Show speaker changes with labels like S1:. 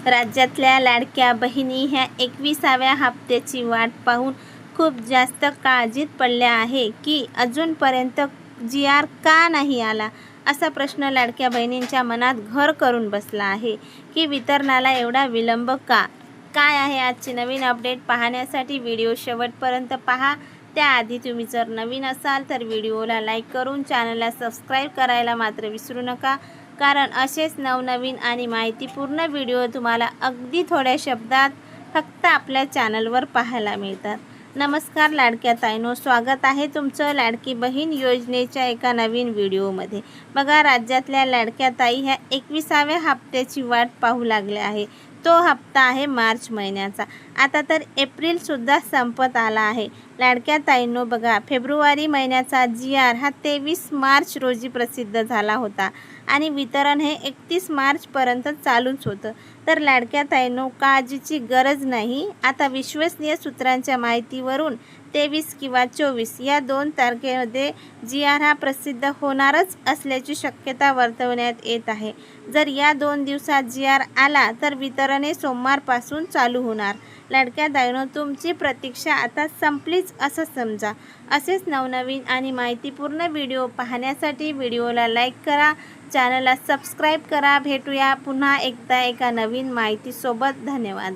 S1: राज्यातल्या लाडक्या बहिणी ह्या 21व्या हप्त्याची वाट पाहून खूप जास्त काळजीत पडल्या आहे की अजूनपर्यंत जी.आर. का नाही आला, असा प्रश्न लाडक्या बहिणींच्या मनात घर करून बसला आहे की वितरणाला एवढा विलंब का? काय आहे आजची नवीन अपडेट पाहण्यासाठी व्हिडिओ शेवटपर्यंत पहा. त्याआधी तुम्ही जर नवीन असाल तर व्हिडिओला लाईक करून चॅनलला सबस्क्राईब करायला मात्र विसरू नका, कारण असेच नवनवीन आणि माहितीपूर्ण व्हिडिओ तुम्हाला अगदी थोड्या शब्दात फक्त आपल्या चॅनलवर पाहायला मिळतात. नमस्कार लाडक्या ताईंनो, स्वागत आहे तुमचं लाडकी बहीण योजनेच्या एका नवीन व्हिडिओमध्ये. बघा, राज्यातल्या लाडक्या ताई ह्या 21व्या हप्त्याची वाट पाहू लागल्या आहे. तो हप्ता आहे मार्च महिन्याचा. आता तर एप्रिलसुद्धा संपत आला आहे. लाडक्या ताईंनो बघा, फेब्रुवारी महिन्याचा जी.आर. हा 23 मार्च रोजी प्रसिद्ध झाला होता आणि वितरण हे 31 मार्चपर्यंत चालूच होतं. तर लाडक्या ताईंनो, काळजीची गरज नाही. आता विश्वसनीय सूत्रांच्या माहितीवरून 23 किंवा 24 या 2 तारखेमध्ये जी.आर. हा प्रसिद्ध होणारच असल्याची शक्यता वर्तवण्यात येत आहे. जर या 2 दिवसात जी.आर. आला तर वितरण हे सोमवारपासून चालू होणार. लाडक्या ताईंनो, तुमची प्रतीक्षा आता संपलीच असं समजा. असेच नवनवीन आणि माहितीपूर्ण व्हिडिओ पाहण्यासाठी व्हिडिओला लाईक करा, चॅनलला सबस्क्राईब करा. भेटूया पुन्हा एकदा एका नवीन माहितीसोबत. धन्यवाद.